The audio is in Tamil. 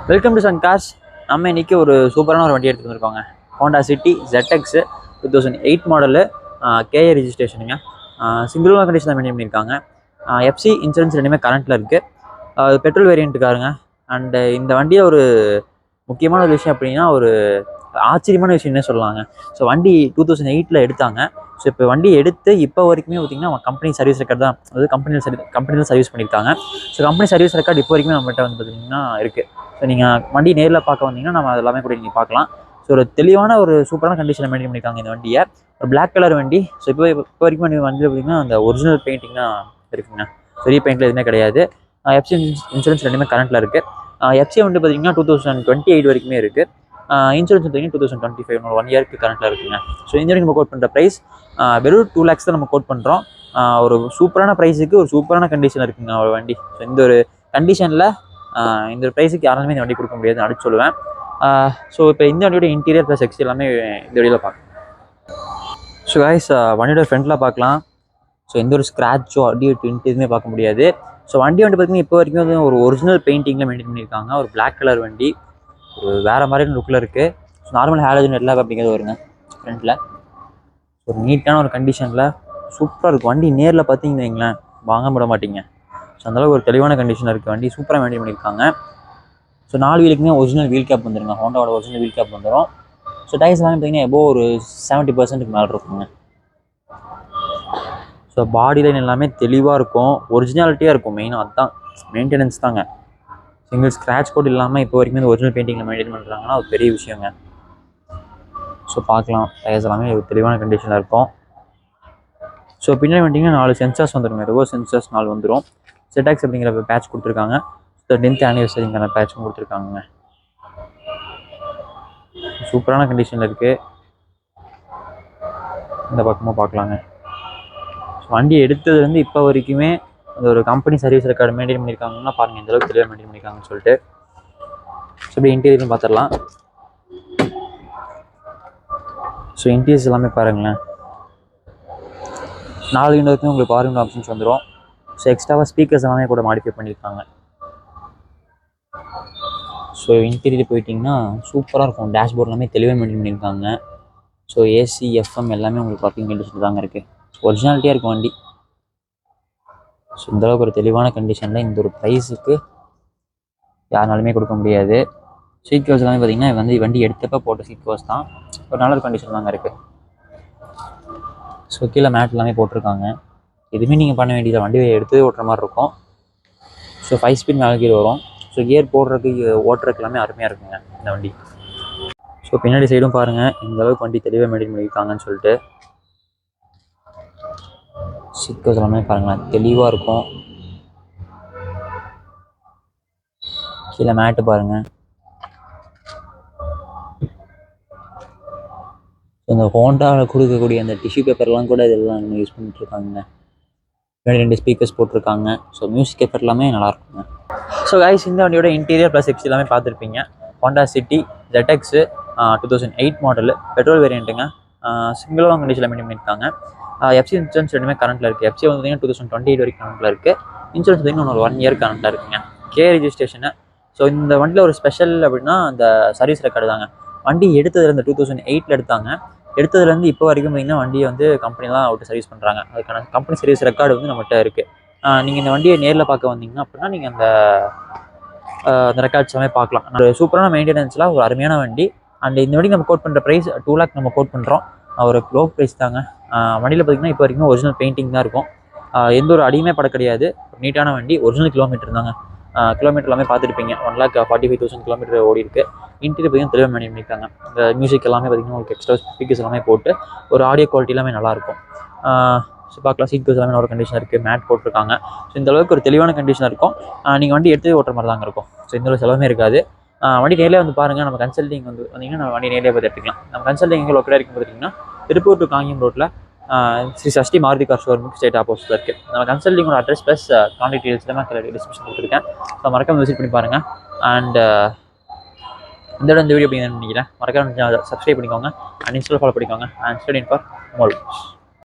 Welcome to Sun cars. நம்ம இன்றைக்கி ஒரு சூப்பரான ஒரு வண்டி எடுத்துகிட்டு வந்திருக்கோங்க. Honda City ZX 2008 model, KA ரெஜிஸ்ட்ரேஷனுங்க. சிங்கிள் ஓனர் கண்டிஷன் தான் மெயின்டைன் பண்ணியிருக்காங்க. FC இன்சூரன்ஸ் ரெண்டுமே கரண்ட்டில் இருக்குது. பெட்ரோல் வேரியண்ட்டுக்காருங்க. அண்டு இந்த வண்டியை ஒரு முக்கியமான ஒரு விஷயம் அப்படின்னா ஒரு ஆச்சரியமான விஷயம்னே சொல்லலாங்க. ஸோ வண்டி 2008 எடுத்தாங்க. ஸோ இப்போ வண்டி எடுத்து இப்போ வரைக்குமே பார்த்திங்கன்னா கம்பெனி சர்வீஸ் ரெக்கார்ட் தான், அதாவது கம்பெனியில் சர்வீஸ் பண்ணியிருக்காங்க. ஸோ கம்பெனி சர்வீஸ் ரெக்கார்ட் இப்போ வரைக்குமே நம்மகிட்ட வந்து பார்த்திங்கன்னா இருக்குது. ஸோ நீங்கள் வண்டி நேரில் பார்க்க வந்தீங்கன்னா நம்ம அதெல்லாமே கூட நீங்கள் பார்க்கலாம். ஸோ ஒரு தெளிவான ஒரு சூப்பரான கண்டிஷனில் மெயின்டைன் பண்ணியிருக்காங்க இந்த வண்டியை. ஒரு பிளாக் கலர் வண்டி. ஸோ இப்போ வரைக்கும் வண்டியில் பார்த்திங்கன்னா அந்த ஒரிஜினல் பெயிண்டிங் தான் இருக்குங்க. பெரிய பெயிண்டில் எதுவுமே கிடையாது. FC இன்சூரன்ஸ் ரெண்டுமே கரண்ட்டில் இருக்குது. FC வந்து பார்த்திங்கன்னா 2028 வரைக்குமே இருக்குது. இன்சூரன்ஸ் பார்த்தீங்கன்னா 2025 1 இயருக்கு கரண்ட்டில் இருக்குங்க. ஸோ இந்த வரைக்கும் நம்ம கோட் பண்ணுற ப்ரைஸ் வெறும் 2 lakhs தான் நம்ம கோட் பண்ணுறோம். ஒரு சூப்பரான ப்ரைஸுக்கு ஒரு சூப்பரான கண்டிஷன் இருக்குங்க ஒரு வண்டி. ஸோ இந்த ஒரு கண்டிஷனில் இந்த ப்ரைஸுக்கு யாராலுமே இந்த வண்டி கொடுக்க முடியாதுன்னு அடிச்சு சொல்லுவேன். ஸோ இப்போ இந்த வண்டியோட இன்டீரியர் ப்ளஸ் எக்ஸ்டீரியர் எல்லாமே இந்த வண்டியில் பார்க்கலாம். ஸோ கைஸ், வண்டியோட ஃப்ரண்ட்டில் பார்க்கலாம். ஸோ எந்த ஒரு ஸ்க்ராட்சோ அடி டிண்ட் எதுவுமே பார்க்க முடியாது. ஸோ வண்டி பார்த்திங்கன்னா இப்போ வரைக்கும் வந்து ஒரு ஒரிஜினல் பெயிண்டிங்கில் மெயின்டைன் பண்ணியிருக்காங்க. ஒரு பிளாக் கலர் வண்டி, ஒரு வேறு மாதிரியான லுக்கில் இருக்குது. ஸோ நார்மல் ஹேலஜன் ஹெட்லாம்ப் அப்படிங்கிறது வருங்க ஃப்ரண்ட்டில். ஒரு நீட்டான ஒரு கண்டிஷனில் சூப்பராக இருக்கும் வண்டி. நேரில் பார்த்தீங்கன்னு வைங்களேன், வாங்க விட மாட்டீங்க. ஸோ அந்தளவுக்கு ஒரு தெளிவான கண்டிஷனில் இருக்குது வண்டி. சூப்பராக மெயின்டைன் பண்ணியிருக்காங்க. ஸோ 4 வீலுக்குமே ஒரிஜினல் வீல் கேப் வந்துருங்க. ஹோண்டாவோட ஒரிஜினல் வீல் கேப் வந்துடும். ஸோ டயர்ஸ் எல்லாமே பார்த்தீங்கன்னா எபோ ஒரு 70% மேலே இருக்குங்க. ஸோ பாடி லைன் எல்லாமே தெளிவாக இருக்கும், ஒரிஜினாலிட்டியாக இருக்கும். மெயினாக அதுதான் மெயின்டெனன்ஸ் தாங்க. சிங்கிள் ஸ்க்ராட்ச் கோட் இல்லாமல் இப்போ வரைக்கும் இந்த ஒரிஜினல் பெயிண்டிங்கில் மெயின்டைன் பண்ணுறாங்கன்னா அது பெரிய விஷயங்க. ஸோ பார்க்கலாம், டயர்ஸ் எல்லாமே தெளிவான கண்டிஷனில் இருக்கும். ஸோ பின்னாடி வந்துட்டிங்கன்னா 4 சென்சார்ஸ் வந்துடுங்க. ரிவர்ஸ் சென்சார்ஸ் 4 வந்துடும். ZX அப்படிங்கிற பேட்ச் கொடுத்துருக்காங்க. 10th ஆனிவர்சரிங்கான பேட்சும் கொடுத்துருக்காங்க. சூப்பரான கண்டிஷனில் இருக்குது. இந்த பக்கமாக பார்க்கலாங்க. ஸோ வண்டி எடுத்ததுலேருந்து இப்போ வரைக்குமே அந்த ஒரு கம்பெனி சர்வீஸ் ரெக்கார்டு மெயின்டைன் பண்ணியிருக்காங்கன்னா பாருங்கள் எந்தளவுக்கு தெளிவாக மெயின்டைன் பண்ணியிருக்காங்கன்னு சொல்லிட்டு. ஸோ இப்படி இன்டீரியர்னு பார்த்துடலாம். ஸோ இன்டீரியர்ஸ் எல்லாமே பாருங்களேன். 4 விண்டோவுக்குமே உங்களுக்கு பவர் விண்டோ ஆப்ஷன்ஸ் வந்துடும். ஸோ எக்ஸ்ட்ராவாக ஸ்பீக்கர்ஸ் எல்லாமே கூட மாடிஃபை பண்ணியிருக்காங்க. ஸோ இன்டீரியர் போயிட்டிங்கன்னா சூப்பராக இருக்கும். டேஷ்போர்ட் எல்லாமே தெளிவாக மெயின்டைன் பண்ணியிருக்காங்க. ஸோ AC FM எல்லாமே உங்களுக்கு பார்க்கிங் கண்டிஷன் தாங்க இருக்குது. ஒரிஜினாலிட்டியாக இருக்கும் வண்டி. ஸோ இந்தளவுக்கு ஒரு தெளிவான கண்டிஷனில் இந்த ஒரு ப்ரைஸுக்கு யாருனாலுமே கொடுக்க முடியாது. சீட் கவர்ஸ் எல்லாமே பார்த்திங்கன்னா வந்து வண்டி எடுத்தப்போ போட்ட சீட் கவர்ஸ் தான். ஒரு நல்ல கண்டிஷன் தாங்க இருக்குது. ஸோ கீழே மேட் எல்லாமே போட்டிருக்காங்க. எதுவுமே நீங்கள் பண்ண வேண்டியது, வண்டி எடுத்து ஓட்டுற மாதிரி இருக்கும். ஸோ 5 ஸ்பீட் மேலே கீழே வரும். ஸோ கியர் போடுறதுக்கு ஓட்டுறதுக்கு எல்லாமே அருமையாக இருக்குங்க இந்த வண்டி. ஸோ பின்னாடி சைடும் பாருங்கள் இந்தளவுக்கு வண்டி தெளிவாக மெயின்டைன் பண்ணியிருக்காங்கன்னு சொல்லிட்டு. சீட் கவர்ஸ் எல்லாமே பாருங்களேன் தெளிவாக இருக்கும். கீழே மேட்டு பாருங்கள். இந்த ஹோண்டாவில் கொடுக்கக்கூடிய அந்த டிஷ்யூ பேப்பர்லாம் கூட இதெல்லாம் யூஸ் பண்ணிட்டுருக்காங்க. 2 ஸ்பீக்கர்ஸ் போட்டிருக்காங்க. ஸோ மியூசிக் பேப்பர் எல்லாமே நல்லாயிருக்குங்க. ஸோ கைஸ், இந்த வண்டியோட இன்டீரியர் ப்ளஸ் எக்ஸ் எல்லாமே பார்த்துருப்பீங்க. Honda City ZX 2008 model, petrol வேரியண்ட்டுங்க. சிங்கிள் ஓனர் கண்டிஷனில் மெயின்டைன் பண்ணியிருக்காங்க. FC இன்சூரன்ஸ் ரெண்டுமே கரண்ட்டில் இருக்குது. FC வந்து 2028 வரைக்கும் கரண்ட்டில் இருக்குது. இன்சூரன்ஸ் பார்த்தீங்கன்னா ஒரு 1 இயர் கரண்ட்டில் இருக்குங்க. KA registration. ஸோ இந்த வண்டியில் ஒரு ஸ்பெஷல் அப்படின்னா அந்த சர்வீஸ் ரெக்கார்டு தாங்க. வண்டி எடுத்ததுலேருந்து 2008 எடுத்தாங்க. எடுத்ததுலேருந்து இப்போ வரைக்கும் பார்த்திங்கன்னா வண்டியை வந்து கம்பெனிலாம் அவுட்டு சர்வீஸ் பண்ணுறாங்க. அதுக்கான கம்பெனி சர்வீஸ் ரெக்கார்டு வந்து நம்மகிட்ட இருக்குது. நீங்கள் இந்த வண்டியை நேரில் பார்க்க வந்தீங்கன்னா அப்படின்னா நீங்கள் அந்த ரெக்கார்ட்ஸ் எல்லாமே பார்க்கலாம். ஒரு சூப்பரான மெயின்டெனன்ஸில் ஒரு அருமையான வண்டி. அண்ட் இந்த வண்டி நம்ம கோட் பண்ணுற ப்ரைஸ் 2 lakh நம்ம கோட் பண்ணுறோம். ஒரு லோ ப்ரைஸ் தாங்க. வண்டியில் பார்த்திங்கன்னா இப்போ வரைக்கும் ஒரிஜினல் பெயிண்டிங் தான் இருக்கும். எந்த ஒரு அடியுமே பட கிடையாது. நீட்டான வண்டி. ஒரிஜினல் கிலோமீட்டர் தாங்க. கிலோமீட்டர் எல்லாமே பார்த்துருப்பீங்க. 1,45,000 கிலோமீட்டர் ஓடி இருக்குது. இன்டீரியர் பார்த்திங்கன்னா தெளிவாக மெயின்டைன் பண்ணியிருக்காங்க. இந்த மியூசிக் எல்லாமே பார்த்திங்கன்னா உங்களுக்கு எக்ஸ்ட்ரா ஸ்பீக்கர்ஸ் எல்லாமே போட்டு ஒரு ஆடியோ குவாலிட்டி எல்லாமே நல்லாயிருக்கும். ஸோ பார்க்கலாம். சீட் கவர்ஸ் எல்லாமே ஒரு கண்டிஷன் இருக்குது. மேட் போட்டிருக்காங்க. ஸோ இந்தளவுக்கு ஒரு தெளிவான கண்டிஷனாக இருக்கும். நீங்கள் வண்டி எடுத்து ஓட்டுற மாதிரி தாங்க இருக்கும். ஸோ இந்த ஒரு செலவுமே இருக்காது. வண்டி நேரில் வந்து பாருங்கள். நம்ம கன்சல்டிங் வந்து வந்தீங்கன்னா நம்ம வண்டி நேரில் பார்த்து எடுத்துக்கலாம். நம்ம கன்சல்டிங் எங்கே லோக்கலாக இருக்கும் பார்த்திங்கன்னா திருப்பூர் டு காங்கேயம் ரோட்டில் ஸ்ரீ சஷ்டி மாருதி கார் ஷோரூமுக்கு ஸ்ட்ரெயிட் ஆப்போசிட்டில் இருக்குது. நம்ம கன்சல்டிங்கோட அட்ரஸ் ப்ளஸ் கான்டாக்ட் டீடைல்ஸ் எல்லாமே டிஸ்கிரிப்ஷன் கொடுத்துருக்கேன். ஸோ மறக்காம விசிட் பண்ணி பாருங்கள். அண்ட் இந்த வீடியோ அப்படி நினைக்கிறேன். மறக்காம சப்ஸ்கிரைப் பண்ணிக்கோங்க அண்ட் இன்ஸ்டால் ஃபாலோ பண்ணிக்கோங்க. And study for more.